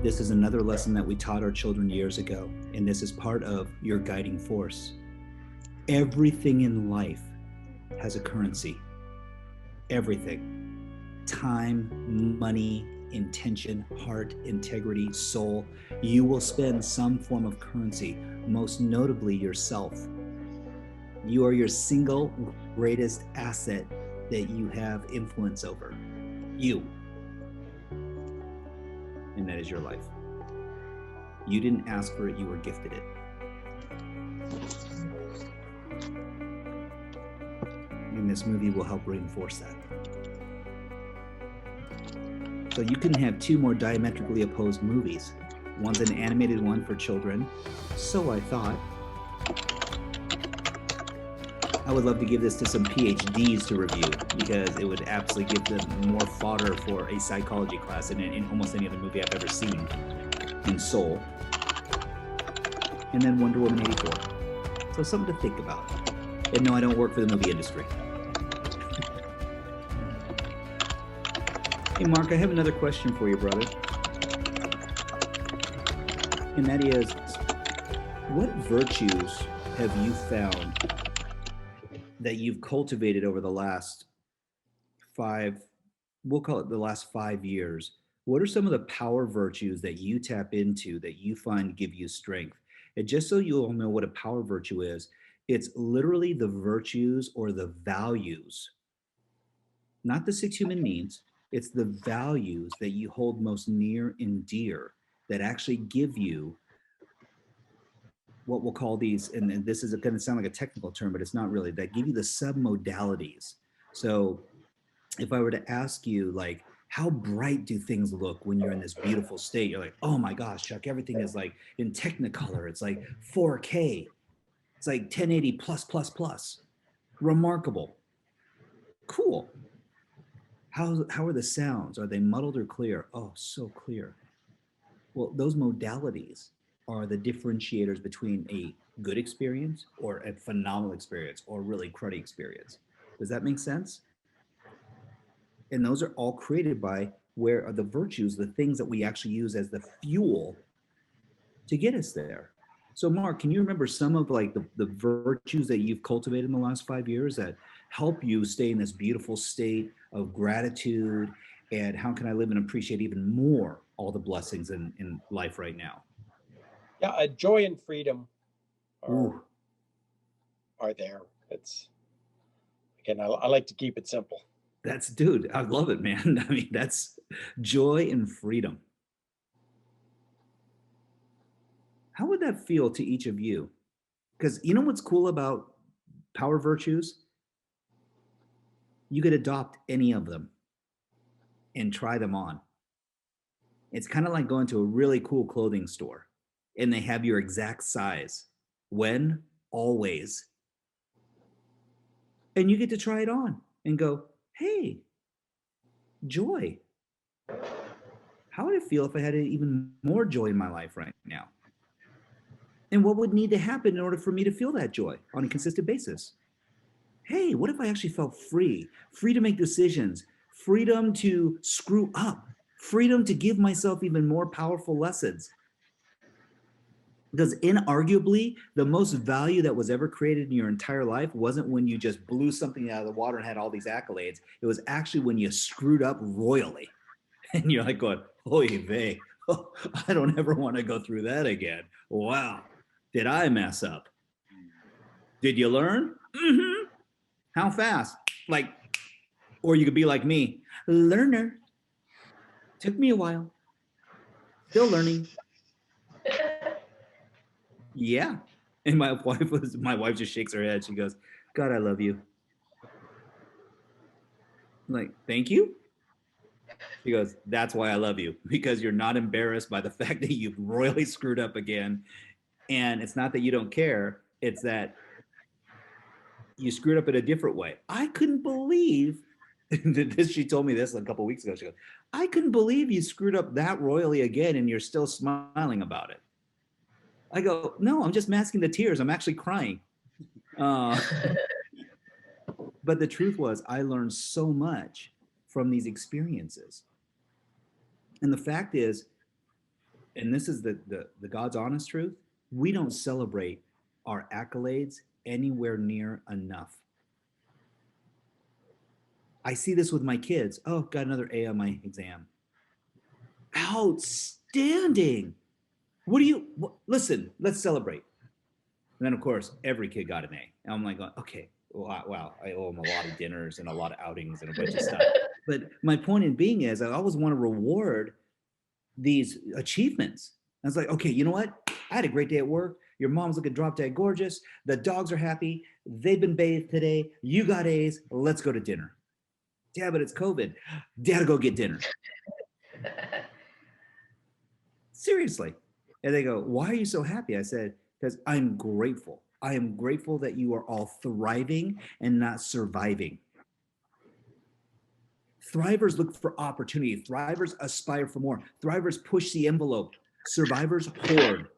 This is another lesson that we taught our children years ago, and this is part of your guiding force. Everything in life has a currency. Everything. Time, money, intention, heart, integrity, soul. You will spend some form of currency, most notably yourself. You are your single greatest asset that you have influence over. You. And that is your life. You didn't ask for it, you were gifted it. And this movie will help reinforce that. So you can have two more diametrically opposed movies. One's an animated one for children, so I thought. I would love to give this to some PhDs to review because it would absolutely give them more fodder for a psychology class than in almost any other movie I've ever seen in Soul. And then Wonder Woman 84. So something to think about. And no, I don't work for the movie industry. Hey, Mark, I have another question for you, brother. And that is, what virtues have you found that you've cultivated over the last we'll call it the last 5 years? What are some of the power virtues that you tap into that you find give you strength? And just so you all know what a power virtue is, it's literally the virtues or the values, not the six human needs. It's the values that you hold most near and dear that actually give you what we'll call these, and this is going to sound like a technical term, but it's not really, that give you the submodalities. So if I were to ask you, like, how bright do things look when you're in this beautiful state? You're like, oh my gosh, Chuck, everything is like in Technicolor. It's like 4K. It's like 1080 plus, plus, plus. Remarkable. Cool. How are the sounds? Are they muddled or clear? Oh, so clear. Well, those modalities are the differentiators between a good experience or a phenomenal experience or really cruddy experience. Does that make sense? And those are all created by where are the virtues, the things that we actually use as the fuel to get us there. So, Mark, can you remember some of like the virtues that you've cultivated in the last 5 years that help you stay in this beautiful state of gratitude? And how can I live and appreciate even more all the blessings in life right now? Yeah, joy and freedom are Ooh, are there. It's again, I like to keep it simple. dude, I love it, man. I mean, that's joy and freedom. How would that feel to each of you? Because you know what's cool about power virtues? You could adopt any of them and try them on. It's kind of like going to a really cool clothing store and they have your exact size. When? Always. And you get to try it on and go, hey, joy. How would it feel if I had even more joy in my life right now? And what would need to happen in order for me to feel that joy on a consistent basis? Hey, what if I actually felt free? Free to make decisions, freedom to screw up, freedom to give myself even more powerful lessons. Because inarguably, the most value that was ever created in your entire life wasn't when you just blew something out of the water and had all these accolades. It was actually when you screwed up royally. And you're like going, oy vey, oh, I don't ever want to go through that again. Wow. Did I mess up? Did you learn? Mm-hmm. How fast? Like, or you could be like me, learner. Took me a while. Still learning. Yeah. And my wife just shakes her head. She goes, God, I love you. I'm like, thank you. She goes, that's why I love you, because you're not embarrassed by the fact that you've royally screwed up again. And it's not that you don't care, it's that you screwed up in a different way. I couldn't believe this. She told me this a couple of weeks ago. She goes, I couldn't believe you screwed up that royally again and you're still smiling about it. I go, no, I'm just masking the tears. I'm actually crying. Uh, but the truth was, I learned so much from these experiences. And the fact is, and this is the God's honest truth, we don't celebrate our accolades anywhere near enough. I see this with my kids. Oh, got another A on my exam. Outstanding. What do you listen? Let's celebrate. And then, of course, every kid got an A. And I'm like, okay, wow, I owe them a lot of dinners and a lot of outings and a bunch of stuff. But my point in being is, I always want to reward these achievements. I was like, okay, you know what? I had a great day at work. Your mom's looking drop dead gorgeous. The dogs are happy. They've been bathed today. You got A's. Let's go to dinner. Yeah, but it's COVID. Dad, go get dinner. Seriously. And they go, why are you so happy? I said, because I'm grateful. I am grateful that you are all thriving and not surviving. Thrivers look for opportunity. Thrivers aspire for more. Thrivers push the envelope. Survivors hoard.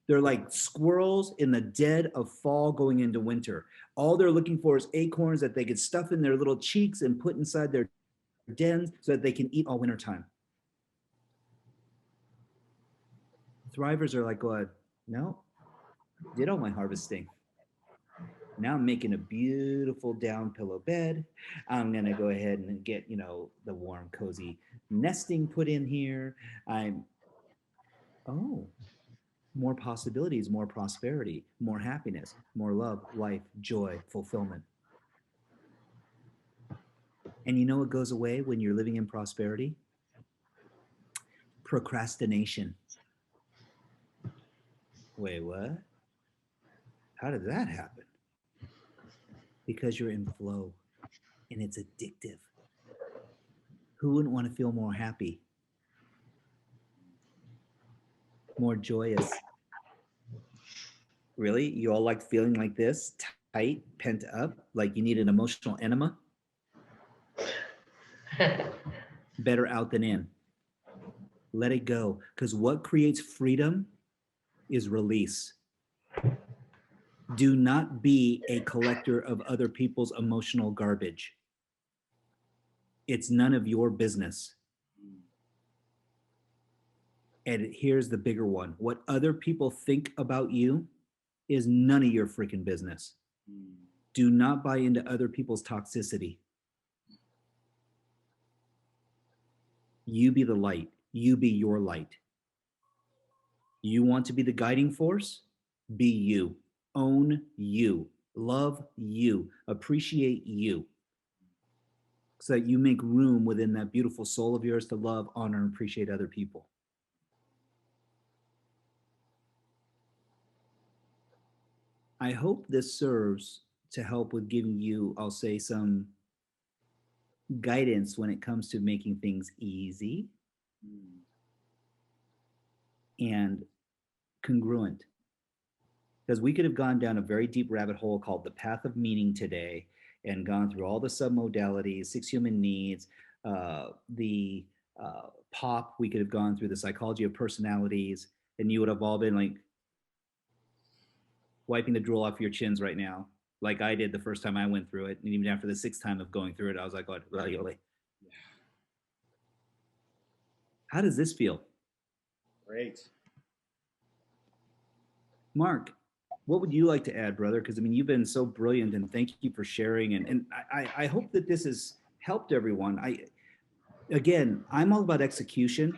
They're like squirrels in the dead of fall going into winter. All they're looking for is acorns that they can stuff in their little cheeks and put inside their dens so that they can eat all winter time. Thrivers are like, going, no, did all my harvesting. Now I'm making a beautiful down pillow bed. I'm going to go ahead and get, the warm, cozy nesting put in here. Oh, more possibilities, more prosperity, more happiness, more love, life, joy, fulfillment. And you know what goes away when you're living in prosperity? Procrastination. Wait, what? How did that happen? Because you're in flow and it's addictive. Who wouldn't want to feel more happy, more joyous? Really? You all like feeling like this, tight, pent up, like you need an emotional enema? Better out than in. Let it go. Because what creates freedom is release. Do not be a collector of other people's emotional garbage. It's none of your business. And here's the bigger one: what other people think about you is none of your freaking business. Do not buy into other people's toxicity. You be the light. You be your light. You want to be the guiding force? Be you. Own you. Love you. Appreciate you. So that you make room within that beautiful soul of yours to love, honor, and appreciate other people. I hope this serves to help with giving you, I'll say, some guidance when it comes to making things easy and congruent. Because we could have gone down a very deep rabbit hole called the path of meaning today and gone through all the submodalities, 6 human needs, the pop. We could have gone through the psychology of personalities, and you would have all been like wiping the drool off your chins right now, like I did the first time I went through it. And even after the sixth time of going through it, I was like, what? How does this feel? Great. Mark, what would you like to add, brother? Because I mean, you've been so brilliant, and thank you for sharing. And I hope that this has helped everyone. Again, I'm all about execution.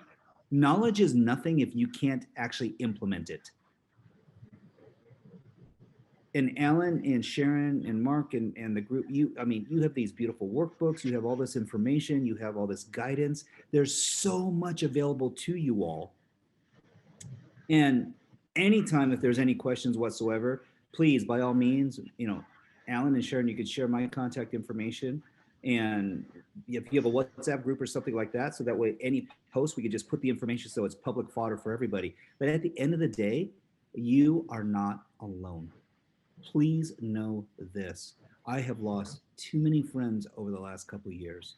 Knowledge is nothing if you can't actually implement it. And Alan and Sharon and Mark and the group, you have these beautiful workbooks, you have all this information, you have all this guidance. There's so much available to you all. And anytime, if there's any questions whatsoever, please, by all means, Alan and Sharon, you could share my contact information. And if you have a WhatsApp group or something like that, so that way any post, we could just put the information so it's public fodder for everybody. But at the end of the day, you are not alone. Please know this. I have lost too many friends over the last couple of years.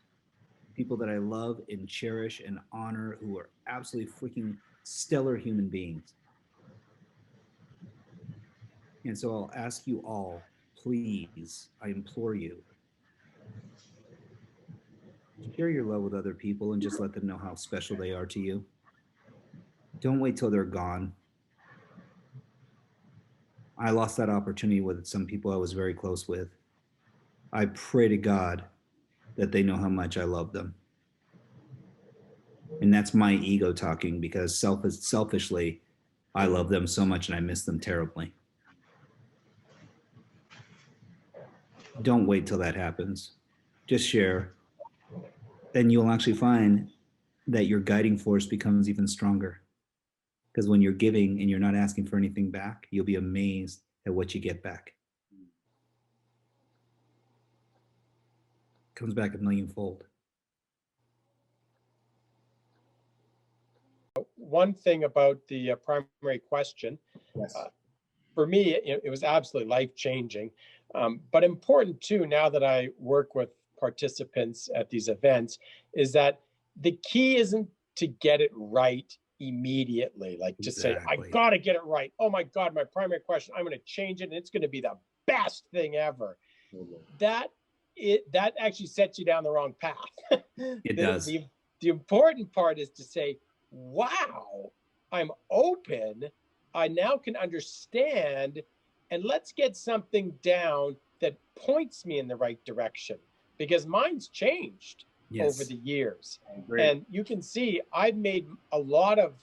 People that I love and cherish and honor, who are absolutely freaking stellar human beings. And so I'll ask you all, please, I implore you, share your love with other people and just let them know how special they are to you. Don't wait till they're gone. I lost that opportunity with some people I was very close with. I pray to God that they know how much I love them. And that's my ego talking because selfishly, I love them so much and I miss them terribly. Don't wait till that happens. Just share. Then you'll actually find that your guiding force becomes even stronger. Because when you're giving and you're not asking for anything back, you'll be amazed at what you get back. It comes back a millionfold. One thing about the primary question, Yes. for me, it was absolutely life changing, but important too. Now that I work with participants at these events, is that the key isn't to get it right immediately, like to say, I Exactly. got to get it right. Oh my God, my primary question, I'm going to change it and it's going to be the best thing ever. That that actually sets you down the wrong path. It the, does. the the important part is to say, wow, I'm open. I now can understand, and let's get something down that points me in the right direction, because mine's changed over Yes. the years. Great. And you can see I've made a lot of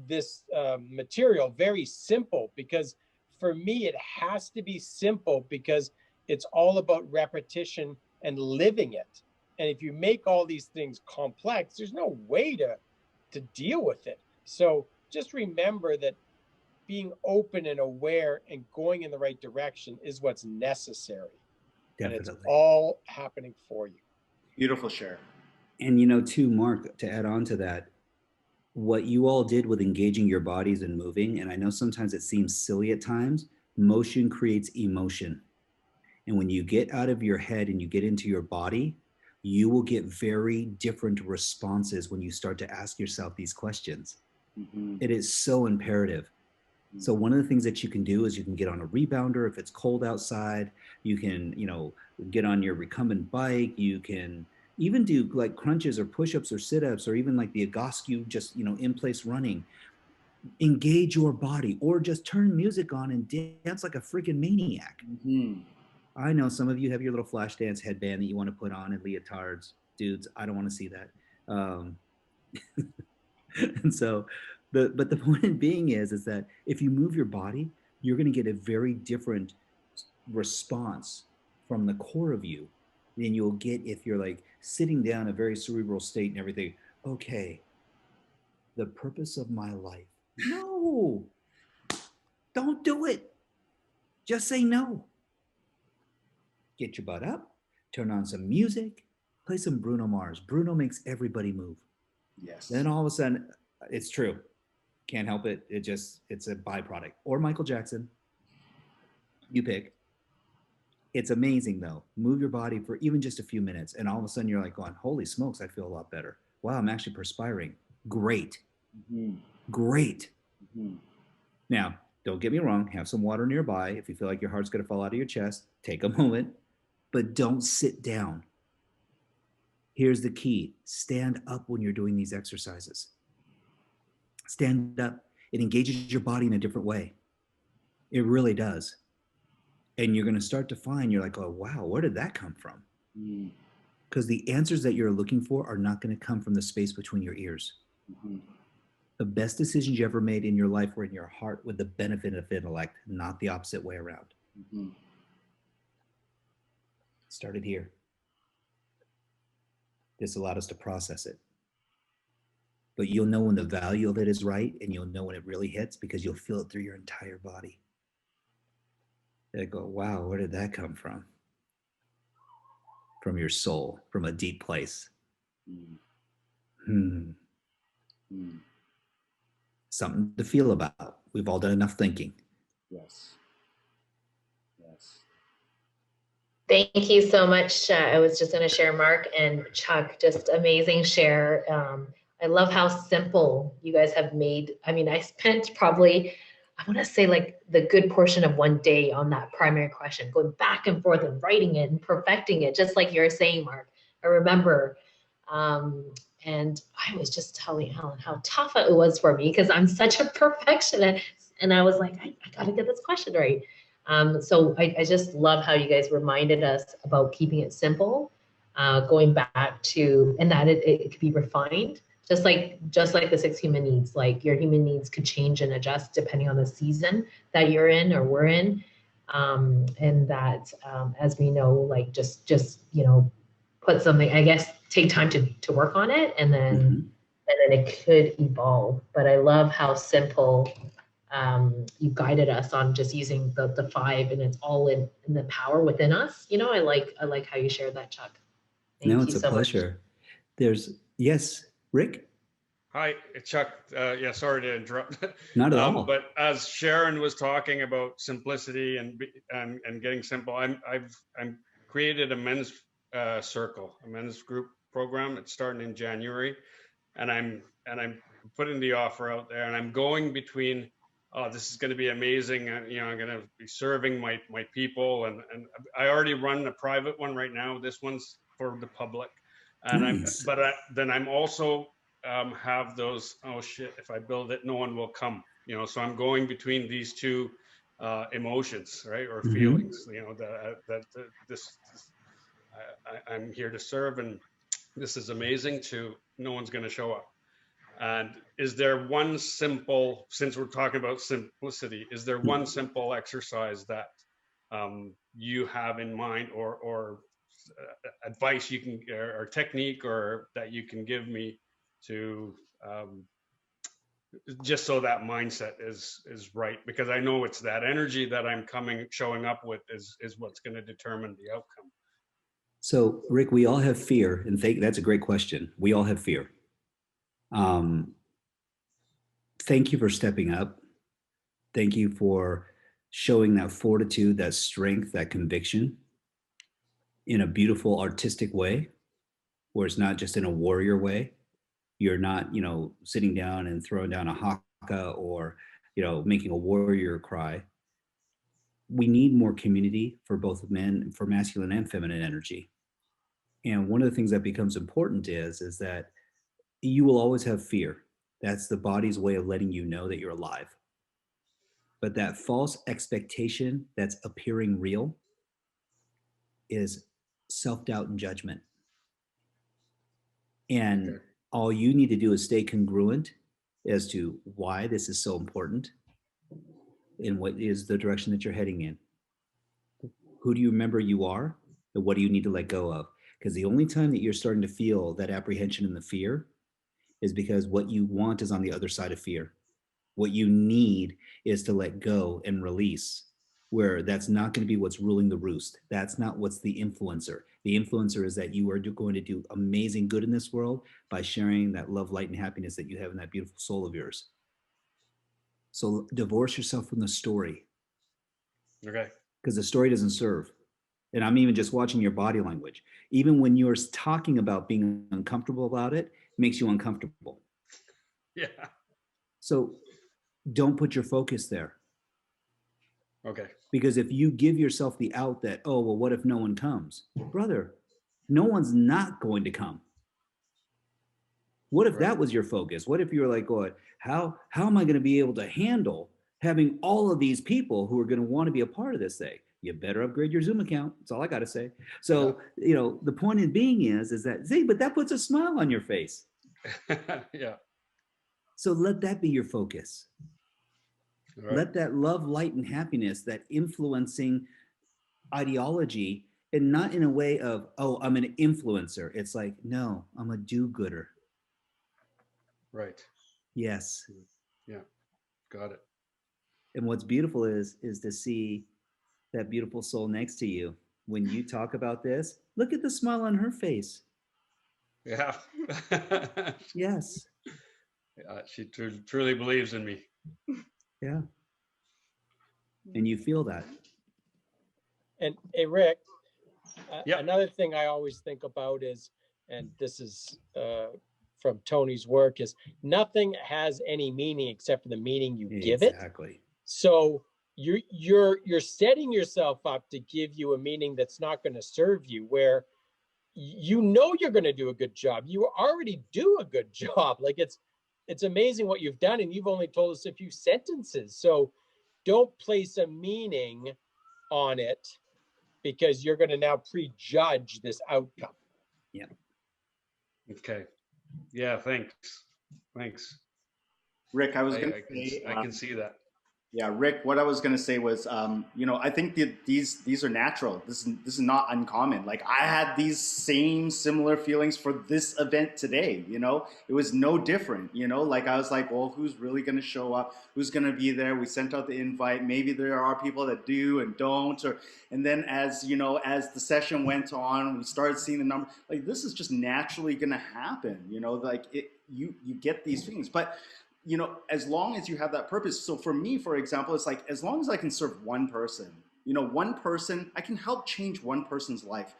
this material very simple, because for me, it has to be simple because it's all about repetition and living it. And if you make all these things complex, there's no way to deal with it. So just remember that being open and aware and going in the right direction is what's necessary. And it's Definitely. all happening for you. Beautiful share. And too, Mark, to add on to that, what you all did with engaging your bodies and moving, and I know sometimes it seems silly at times, motion creates emotion. And when you get out of your head and you get into your body, you will get very different responses when you start to ask yourself these questions. Mm-hmm. It is so imperative. So one of the things that you can do is you can get on a rebounder if it's cold outside. You can, get on your recumbent bike. You can even do like crunches or push-ups or sit-ups or even like the Egoscue, just, in place running. Engage your body or just turn music on and dance like a freaking maniac. Mm-hmm. I know some of you have your little flash dance headband that you want to put on and leotards. Dudes, I don't want to see that. And so but the point being is that if you move your body, you're going to get a very different response from the core of you than you'll get if you're like sitting down a very cerebral state and everything. Okay, the purpose of my life. No, don't do it. Just say no. Get your butt up, turn on some music, play some Bruno Mars. Bruno makes everybody move. Yes. Then all of a sudden, it's true. Can't help it. It's a byproduct. Or Michael Jackson. You pick. It's amazing though. Move your body for even just a few minutes, and all of a sudden you're like going, "Holy smokes, I feel a lot better. Wow, I'm actually perspiring. Great, Mm-hmm. great." Mm-hmm. Now, don't get me wrong. Have some water nearby. If you feel like your heart's going to fall out of your chest, take a moment, but don't sit down. Here's the key: stand up when you're doing these exercises. Stand up. It engages your body in a different way. It really does. And you're going to start to find you're like, oh, wow, where did that come from? Because the answers that you're looking for are not going to come from the space between your ears. Mm-hmm. The best decisions you ever made in your life were in your heart with the benefit of intellect, not the opposite way around. Mm-hmm. Started here. This allowed us to process it. But you'll know when the value of it is right, and you'll know when it really hits because you'll feel it through your entire body. They go, wow, where did that come from? From your soul, from a deep place. Mm-hmm. Mm-hmm. Something to feel about. We've all done enough thinking. Yes. Yes. Thank you so much. I was just going to share Mark and Chuck, just amazing share. I love how simple you guys have made. I mean, I spent probably, I want to say like the good portion of one day on that primary question, going back and forth and writing it and perfecting it, just like you're saying, Mark. I remember, And I was just telling Helen how tough it was for me because I'm such a perfectionist. And I was like, I got to get this question right. So I just love how you guys reminded us about keeping it simple, going back to, and that it could be refined, just like the 6 human needs. Like your human needs could change and adjust depending on the season that you're in or we're in. And that, as we know, like just put something, I guess, take time to work on it, and then it could evolve. But I love how simple you guided us on just using the 5, and it's all in the power within us. I like how you shared that, Chuck. No, Thank it's you a so much. pleasure. Yes, Rick? Hi, Chuck. Yeah, sorry to interrupt. Not at all. But as Sharon was talking about simplicity and getting simple, I'm created a men's circle, a men's group program. It's starting in January, and I'm putting the offer out there, and I'm going between. Oh, this is going to be amazing. I'm going to be serving my people, and I already run a private one right now. This one's for the public, and Nice. then I'm also have those, oh shit, if I build it, no one will come. So I'm going between these two emotions, right, or feelings. I'm here to serve, and this is amazing. To no one's going to show up. And is there one simple, since we're talking about simplicity, is there one simple exercise that you have in mind, or advice you can, or technique, or that you can give me to just so that mindset is right? Because I know it's that energy that I'm showing up with is what's going to determine the outcome. So, Rick, we all have fear, and that's a great question. We all have fear. Thank you for stepping up. Thank you for showing that fortitude, that strength, that conviction in a beautiful artistic way, where it's not just in a warrior way. You're not, sitting down and throwing down a haka, or, making a warrior cry. We need more community for both men, for masculine and feminine energy. And one of the things that becomes important is that you will always have fear. That's the body's way of letting you know that you're alive. But that false expectation that's appearing real is self-doubt and judgment. And Okay. all you need to do is stay congruent as to why this is so important and what is the direction that you're heading in. Who do you remember you are, and what do you need to let go of? Because the only time that you're starting to feel that apprehension and the fear is because what you want is on the other side of fear. What you need is to let go and release, where that's not going to be what's ruling the roost. That's not what's the influencer. The influencer is that you are going to do amazing good in this world by sharing that love, light, and happiness that you have in that beautiful soul of yours. So divorce yourself from the story. Okay. Because the story doesn't serve. And I'm even just watching your body language. Even when you're talking about being uncomfortable about it, makes you uncomfortable. Yeah. So don't put your focus there. Okay. Because if you give yourself the out that, oh, well, what if no one comes? Brother, no one's not going to come. What if that was your focus? What if you were like, oh, how am I going to be able to handle having all of these people who are going to want to be a part of this thing? You better upgrade your Zoom account. That's all I got to say. So, the point of being is that, see, but that puts a smile on your face. Yeah. So let that be your focus. Right. Let that love, light, and happiness, that influencing ideology, and not in a way of, oh, I'm an influencer. It's like, no, I'm a do-gooder. Right. Yes. Yeah. Got it. And what's beautiful is to see that beautiful soul next to you. When you talk about this, look at the smile on her face. Yeah. Yes. She truly believes in me. Yeah. And you feel that. And hey, Rick, Yeah. another thing I always think about is, and this is from Tony's work, is nothing has any meaning except for the meaning you give it. Exactly. So you're setting yourself up to give you a meaning that's not going to serve you, where you know you're going to do a good job. You already do a good job. Like it's amazing what you've done, and you've only told us a few sentences. So don't place a meaning on it, because you're going to now prejudge this outcome. Yeah. Okay. Yeah. Thanks. Thanks. Rick, I was I, going I to can, say, I can see that. yeah, Rick, what I was going to say was, I think that these are natural. This is not uncommon. Like, I had these same similar feelings for this event today. It was no different. Like, I was like, well, who's really going to show up? Who's going to be there? We sent out the invite. Maybe there are people that do and don't. And then as the session went on, we started seeing the number. Like, this is just naturally going to happen. Like you get these feelings, but as long as you have that purpose. So for me, for example, it's like, as long as I can serve one person, one person, I can help change one person's life.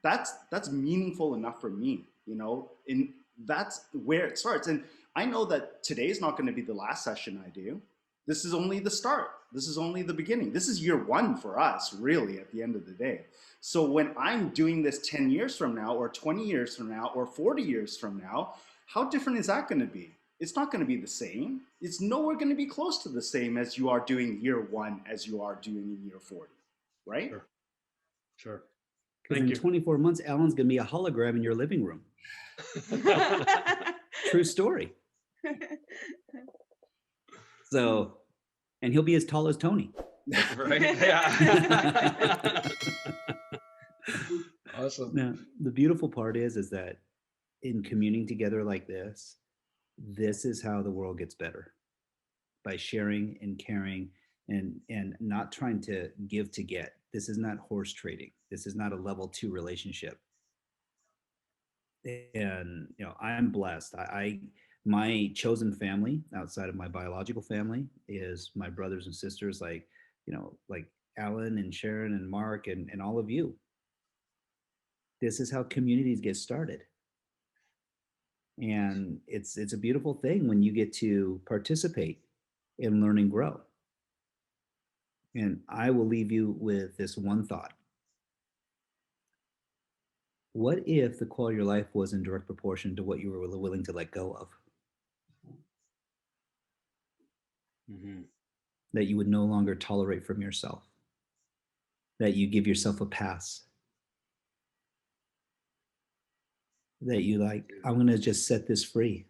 That's meaningful enough for me, and that's where it starts. And I know that today's not going to be the last session I do. This is only the start. This is only the beginning. This is year one for us, really, at the end of the day. So when I'm doing this 10 years from now, or 20 years from now, or 40 years from now, how different is that going to be? It's not going to be the same. It's nowhere going to be close to the same as you are doing year one as you are doing in year 40, right? Sure. Because Thank in you. 24 months, Alan's going to be a hologram in your living room. True story. So, and he'll be as tall as Tony. Right? Yeah. Awesome. Now, the beautiful part is that in communing together like this is how the world gets better, by sharing and caring and not trying to give to get. This is not horse trading. This is not a level 2 relationship. And I'm blessed. My chosen family outside of my biological family is my brothers and sisters, like Alan and Sharon and Mark and all of you. This is how communities get started. And it's a beautiful thing when you get to participate and learn and grow. And I will leave you with this one thought. What if the quality of your life was in direct proportion to what you were willing to let go of? Mm-hmm. That you would no longer tolerate from yourself. That you give yourself a pass. That you I'm going to just set this free.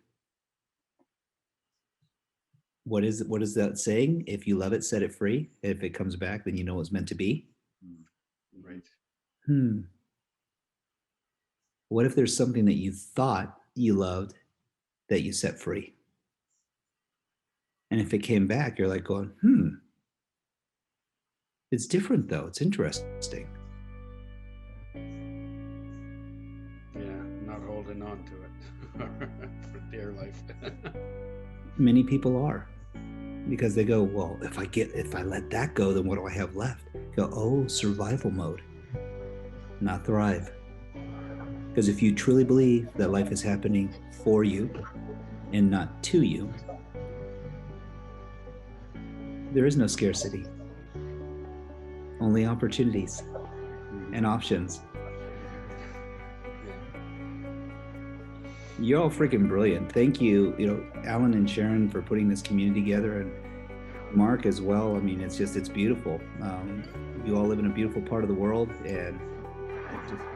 What is that saying? If you love it, set it free. If it comes back, then you know it's meant to be. Right. What if there's something that you thought you loved that you set free? And if it came back, you're like going, it's different though. It's interesting. Yeah, not holding on to it for dear life. Many people are, because they go, well, if I let that go, then what do I have left? Go, oh, survival mode, not thrive. Because if you truly believe that life is happening for you and not to you, there is no scarcity, only opportunities and options. You're all freaking brilliant. Thank you, Alan and Sharon, for putting this community together, and Mark as well. I mean, it's beautiful. You all live in a beautiful part of the world, and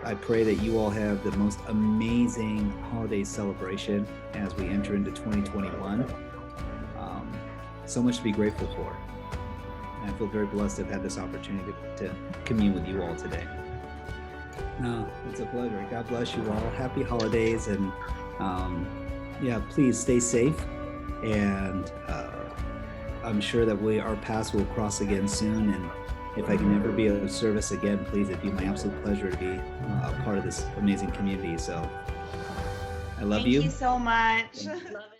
I pray that you all have the most amazing holiday celebration as we enter into 2021. So much to be grateful for. And I feel very blessed to have had this opportunity to commune with you all today. No, it's a pleasure. God bless you all. Happy holidays. And please stay safe. And I'm sure that our paths will cross again soon. And if I can ever be of service again, please, it'd be my absolute pleasure to be a part of this amazing community. So I love you. Thank you so much. Love it.